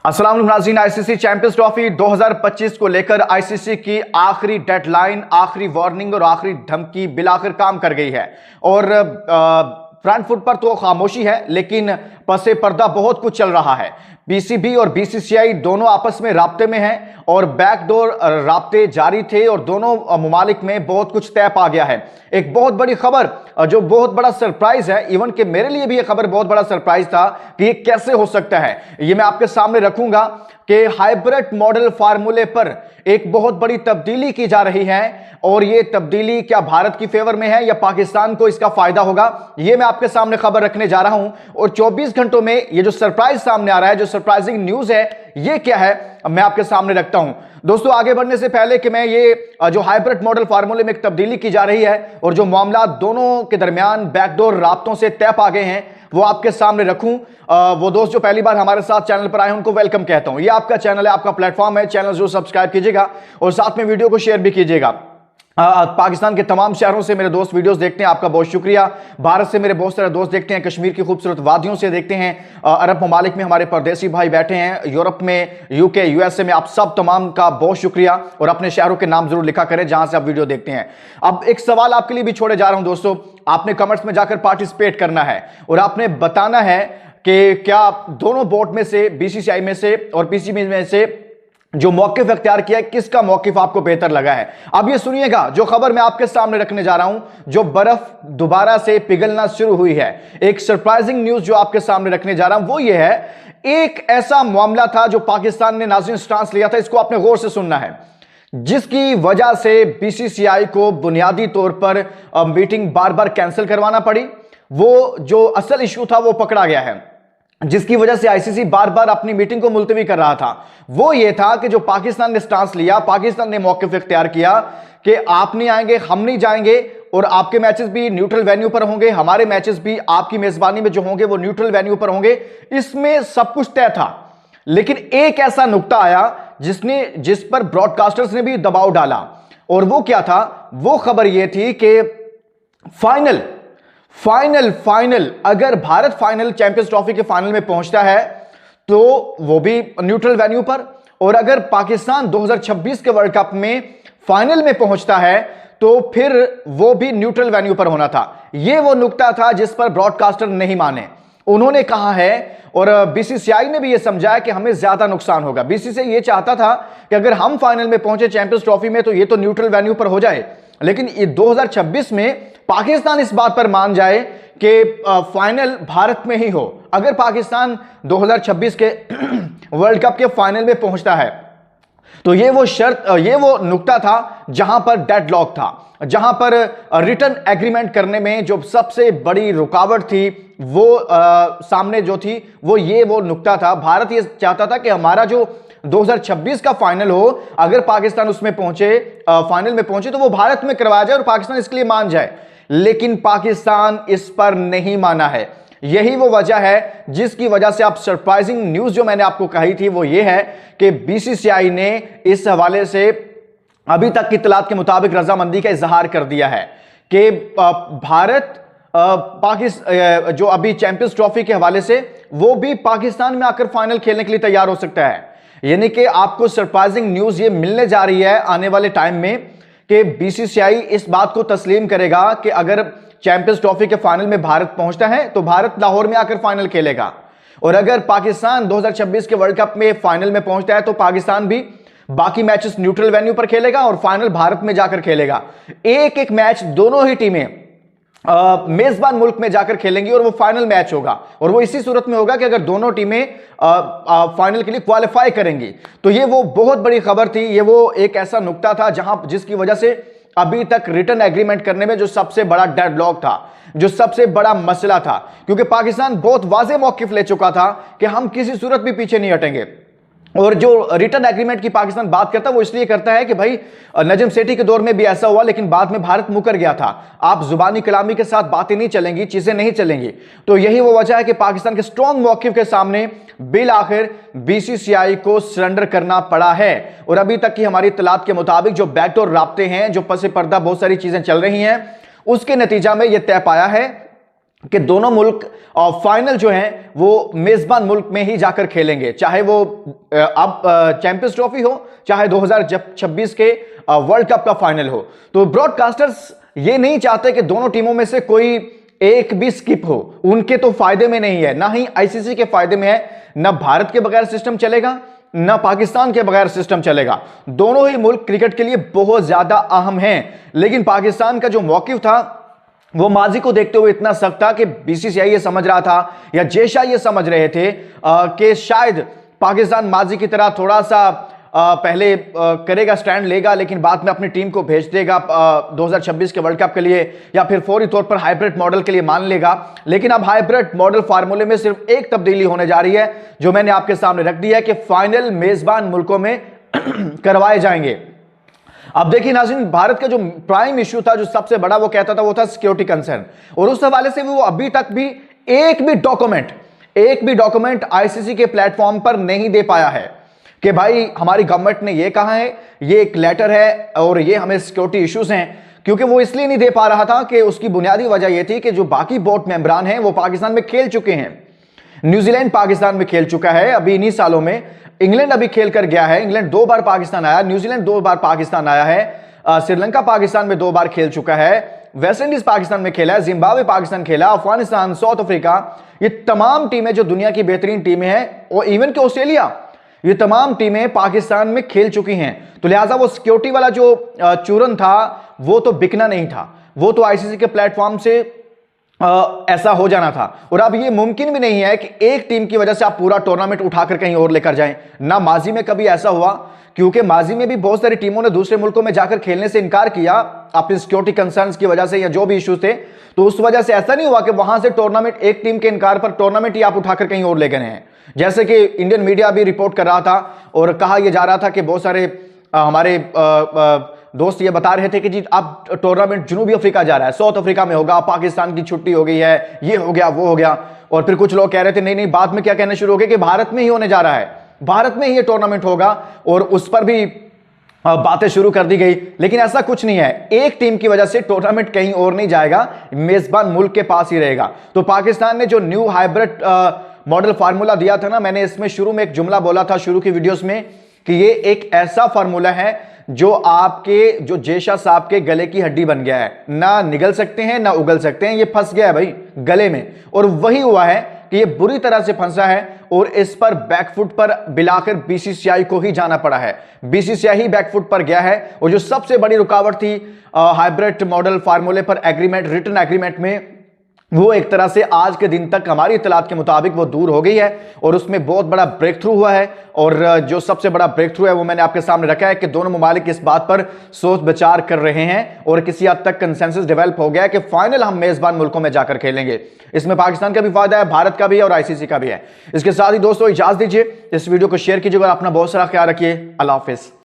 अस्सलाम वालेकुम नाज़रीन। आईसीसी चैंपियंस ट्रॉफी 2025 को लेकर आईसीसी की आखिरी डेडलाइन, आखिरी वार्निंग और आखिरी धमकी बिलाखिर काम कर गई है। और फ्रंट फुट पर तो खामोशी है, लेकिन पसे पर्दा बहुत कुछ चल रहा है। पीसीबी और बीसीसीआई दोनों आपस में राब्ते में हैं और बैकडोर राब्ते जारी थे और दोनों ममालिक में बहुत कुछ तय पा गया है। एक बहुत बड़ी खबर जो बहुत बड़ा सरप्राइज है, इवन कि मेरे लिए भी यह खबर बहुत बड़ा सरप्राइज था कि ये कैसे हो सकता है। ये मैं आपके सामने रखूंगा कि हाइब्रिड मॉडल फार्मूले पर एक बहुत बड़ी तब्दीली की जा रही है और ये तब्दीली क्या भारत की फेवर में है या पाकिस्तान को इसका फायदा होगा, ये मैं आपके सामने खबर रखने जा रहा हूं। और 24 घंटों में ये जो सरप्राइज सामने आ रहा है, जो सरप्राइजिंग न्यूज है, ये क्या है मैं आपके सामने रखता हूं। दोस्तों, आगे बढ़ने से पहले कि मैं ये जो हाइब्रिड मॉडल फार्मूले में एक तब्दीली की जा रही है और जो मामला दोनों के दरमियान बैकडोर राब्तों से तय पा गए हैं, वो आपके सामने रखूं। वो दोस्त जो पहली बार हमारे साथ चैनल पर आए हैं, उनको वेलकम कहता हूं। ये आपका चैनल है, आपका प्लेटफॉर्म है, चैनल जरूर सब्सक्राइब कीजिएगा और साथ में वीडियो को शेयर भी कीजिएगा। पाकिस्तान के तमाम शहरों से मेरे दोस्त वीडियोस देखते हैं, आपका बहुत शुक्रिया। भारत से मेरे बहुत सारे दोस्त देखते हैं, कश्मीर की खूबसूरत वादियों से देखते हैं, अरब ममालिक में हमारे परदेसी भाई बैठे हैं, यूरोप में, यूके, यूएसए में, आप सब तमाम का बहुत शुक्रिया। और अपने शहरों के नाम जरूर लिखा करें जहां से आप वीडियो देखते हैं। अब एक सवाल आपके लिए भी छोड़े जा रहा हूं दोस्तों, आपने कमेंट्स में जाकर पार्टिसिपेट करना है और आपने बताना है कि क्या दोनों बोर्ड में से, बीसीसीआई में से और पीसीबी में से जो मौकिफ अख्तियार किया है, किसका मौकिफ आपको बेहतर लगा है। अब ये सुनिएगा, जो खबर मैं आपके सामने रखने जा रहा हूं, जो बर्फ दोबारा से पिघलना शुरू हुई है, एक सरप्राइजिंग न्यूज जो आपके सामने रखने जा रहा हूं, वो ये है, एक ऐसा मामला था जो पाकिस्तान ने नाज़रीन स्टांस लिया था, इसको आपने गौर से सुनना है, जिसकी वजह से बीसीसीआई को बुनियादी तौर पर मीटिंग बार बार कैंसिल करवाना पड़ी। वो जो असल इशू था वो पकड़ा गया है, जिसकी वजह से आईसीसी बार बार अपनी मीटिंग को मुलतवी कर रहा था। वो ये था कि जो पाकिस्तान ने स्टांस लिया, पाकिस्तान ने मौकिफ इख्तियार किया कि आप नहीं आएंगे, हम नहीं जाएंगे और आपके मैचेस भी न्यूट्रल वेन्यू पर होंगे, हमारे मैचेस भी आपकी मेजबानी में जो होंगे वो न्यूट्रल वेन्यू पर होंगे। इसमें सब कुछ तय था, लेकिन एक ऐसा नुक्ता आया जिस पर ब्रॉडकास्टर्स ने भी दबाव डाला, और वो क्या था? वो खबर यह थी कि फाइनल अगर भारत फाइनल चैंपियंस ट्रॉफी के फाइनल में पहुंचता है तो वो भी न्यूट्रल वेन्यू पर, और अगर पाकिस्तान 2026 के वर्ल्ड कप में फाइनल में पहुंचता है तो फिर वो भी न्यूट्रल वेन्यू पर होना था। ये वो नुक्ता था जिस पर ब्रॉडकास्टर नहीं माने। उन्होंने कहा है और बीसीसीआई ने भी ये समझाया कि हमें ज्यादा नुकसान होगा। बीसीसीआई ये चाहता था कि अगर हम फाइनल में पहुंचे चैंपियंस ट्रॉफी में तो ये तो न्यूट्रल वेन्यू पर हो जाए, लेकिन ये 2026 में पाकिस्तान इस बात पर मान जाए कि फाइनल भारत में ही हो। अगर पाकिस्तान 2026 के वर्ल्ड कप के फाइनल में पहुंचता है तो ये वो शर्त, ये वो नुक्ता था जहां पर डेडलॉक था, जहां पर रिटर्न एग्रीमेंट करने में जो सबसे बड़ी रुकावट थी वो सामने जो थी वो नुक्ता था। भारत ये चाहता था कि हमारा जो 2026 का फाइनल हो, अगर पाकिस्तान उसमें पहुंचे, फाइनल में पहुंचे, तो वो भारत में करवाया जाए और पाकिस्तान इसके लिए मान जाए। लेकिन पाकिस्तान इस पर नहीं माना है। यही वो वजह है जिसकी वजह से आप सरप्राइजिंग न्यूज जो मैंने आपको कही थी वो ये है कि बीसीसीआई ने इस हवाले से अभी तक की इत्तलात के मुताबिक रजामंदी का इजहार कर दिया है कि भारत पाकिस्तान जो अभी चैंपियंस ट्रॉफी के हवाले से वो भी पाकिस्तान में आकर फाइनल खेलने के लिए तैयार हो सकता है। यानी कि आपको सरप्राइजिंग न्यूज ये मिलने जा रही है आने वाले टाइम में कि बीसीसीआई इस बात को तस्लीम करेगा कि अगर चैंपियंस ट्रॉफी के फाइनल में भारत पहुंचता है तो भारत लाहौर में आकर फाइनल खेलेगा, और अगर पाकिस्तान 2026 के वर्ल्ड कप में फाइनल में पहुंचता है तो पाकिस्तान भी बाकी मैचेस न्यूट्रल वेन्यू पर खेलेगा और फाइनल भारत में जाकर खेलेगा। एक एक मैच दोनों ही टीमें मेजबान मुल्क में जाकर खेलेंगी और वो फाइनल मैच होगा, और वो इसी सूरत में होगा कि अगर दोनों टीमें फाइनल के लिए क्वालिफाई करेंगी। तो ये वो बहुत बड़ी खबर थी, ये वो एक ऐसा नुक्ता था जिसकी वजह से अभी तक रिटर्न एग्रीमेंट करने में जो सबसे बड़ा डेडलॉक था, जो सबसे बड़ा मसला था, क्योंकि पाकिस्तान बहुत वाज़ेह मौकिफ ले चुका था कि हम किसी सूरत भी पीछे नहीं हटेंगे। और जो रिटर्न एग्रीमेंट की पाकिस्तान बात करता है वो इसलिए करता है कि भाई नजम सेठी के दौर में भी ऐसा हुआ, लेकिन बाद में भारत मुकर गया था। आप जुबानी कलामी के साथ बातें नहीं चलेंगी, चीजें नहीं चलेंगी। तो यही वो वजह है कि पाकिस्तान के स्ट्रॉन्ग मौकिफ के सामने बिल आखिर बीसीसीआई को सरेंडर करना पड़ा है। और अभी तक की हमारी इत्तलात के मुताबिक जो बैकडोर राब्ते हैं, जो पसे पर्दा बहुत सारी चीजें चल रही हैं, उसके नतीजा में यह तय पाया है कि दोनों मुल्क फाइनल जो है वो मेजबान मुल्क में ही जाकर खेलेंगे, चाहे वो अब चैंपियंस ट्रॉफी हो, चाहे 2026 के वर्ल्ड कप का फाइनल हो। तो ब्रॉडकास्टर्स ये नहीं चाहते कि दोनों टीमों में से कोई एक भी स्किप हो। उनके तो फायदे में नहीं है, ना ही आईसीसी के फायदे में है। ना भारत के बगैर सिस्टम चलेगा, ना पाकिस्तान के बगैर सिस्टम चलेगा। दोनों ही मुल्क क्रिकेट के लिए बहुत ज्यादा अहम हैं। लेकिन पाकिस्तान का जो मौकिफ था वो माजी को देखते हुए इतना सख्त था कि बीसीसीआई ये समझ रहा था या जेशा ये समझ रहे थे कि शायद पाकिस्तान माजी की तरह थोड़ा सा पहले करेगा, स्टैंड लेगा, लेकिन बाद में अपनी टीम को भेज देगा 2026 के वर्ल्ड कप के लिए, या फिर फौरी तौर पर हाइब्रिड मॉडल के लिए मान लेगा। लेकिन अब हाइब्रिड मॉडल फार्मूले में सिर्फ एक तब्दीली होने जा रही है, जो मैंने आपके सामने रख दी है कि फाइनल मेजबान मुल्कों में करवाए जाएंगे। अब देखिए नाज़रीन, भारत का जो प्राइम इश्यू था, जो सबसे बड़ा, वो कहता था वो था सिक्योरिटी कंसर्न, और उस हवाले से वो अभी तक भी एक भी डॉक्यूमेंट आईसीसी के प्लेटफॉर्म पर नहीं दे पाया है कि भाई हमारी गवर्नमेंट ने ये कहा है, ये एक लेटर है और ये हमें सिक्योरिटी इश्यूज हैं। क्योंकि वो इसलिए नहीं दे पा रहा था कि उसकी बुनियादी वजह यह थी कि जो बाकी बोर्ड मेंबरान हैं वो पाकिस्तान में खेल चुके हैं। न्यूजीलैंड पाकिस्तान में खेल चुका है अभी इन्हीं सालों में, इंग्लैंड अभी खेल कर गया है, इंग्लैंड 2 बार पाकिस्तान आया, न्यूजीलैंड 2 बार पाकिस्तान आया है, श्रीलंका पाकिस्तान में 2 बार खेल चुका है, वेस्ट इंडीज पाकिस्तान में खेला है, जिम्बाब्वे पाकिस्तान खेला, अफगानिस्तान, साउथ अफ्रीका, ये तमाम टीमें जो दुनिया की बेहतरीन टीमें हैं, और इवन के ऑस्ट्रेलिया, ये तमाम टीमें पाकिस्तान में खेल चुकी हैं। तो लिहाजा वो सिक्योरिटी वाला जो चूरन था वो तो बिकना नहीं था, वो तो आईसीसी के प्लेटफॉर्म से ऐसा हो जाना था। और अब ये मुमकिन भी नहीं है कि एक टीम की वजह से आप पूरा टूर्नामेंट उठाकर कहीं और लेकर जाएं। ना माजी में कभी ऐसा हुआ, क्योंकि माजी में भी बहुत सारी टीमों ने दूसरे मुल्कों में जाकर खेलने से इनकार किया अपनी सिक्योरिटी कंसर्न्स की वजह से या जो भी इश्यूज थे। तो उस वजह से ऐसा नहीं हुआ कि वहां से टूर्नामेंट, एक टीम के इनकार पर टूर्नामेंट ही आप उठाकर कहीं और ले गए हैं। जैसे कि इंडियन मीडिया भी रिपोर्ट कर रहा था और कहा यह जा रहा था कि बहुत सारे हमारे दोस्त ये बता रहे थे कि जी अब टूर्नामेंट जनूबी अफ्रीका जा रहा है, साउथ अफ्रीका में होगा, पाकिस्तान की छुट्टी हो गई है, ये हो गया वो हो गया। और फिर कुछ लोग कह रहे थे नहीं नहीं, बाद में क्या कहना शुरू हो गया कि भारत में ही होने जा रहा है, भारत में ही ये टूर्नामेंट होगा, और उस पर भी बातें शुरू कर दी गई। लेकिन ऐसा कुछ नहीं है, एक टीम की वजह से टूर्नामेंट कहीं और नहीं जाएगा, मेजबान मुल्क के पास ही रहेगा। तो पाकिस्तान ने जो न्यू हाइब्रिड मॉडल फार्मूला दिया था ना, मैंने इसमें शुरू में एक जुमला बोला था शुरू की वीडियोस में कि ये एक ऐसा फार्मूला है जो आपके, जो जेशा साहब के गले की हड्डी बन गया है, ना निगल सकते हैं ना उगल सकते हैं, ये फंस गया है भाई गले में। और वही हुआ है कि ये बुरी तरह से फंसा है और इस पर बैकफुट पर बिलाकर बीसीसीआई को ही जाना पड़ा है। बीसीसीआई ही बैकफुट पर गया है, और जो सबसे बड़ी रुकावट थी हाइब्रिड मॉडल फार्मूले पर एग्रीमेंट, रिटन एग्रीमेंट में, वो एक तरह से आज के दिन तक हमारी इत्तलात के मुताबिक वो दूर हो गई है, और उसमें बहुत बड़ा ब्रेक थ्रू हुआ है। और जो सबसे बड़ा ब्रेक थ्रू है वो मैंने आपके सामने रखा है कि दोनों ममालिक इस बात पर सोच विचार कर रहे हैं और किसी हद तक कंसेंसस डेवलप हो गया है कि फाइनल हम मेजबान मुल्कों में जाकर खेलेंगे। इसमें पाकिस्तान का भी फायदा है, भारत का भी है और आईसीसी का भी है। इसके साथ ही दोस्तों इजाजत दीजिए, इस वीडियो को शेयर कीजिएगा, अपना बहुत सारा ख्याल रखिए। अल्लाह हाफिज।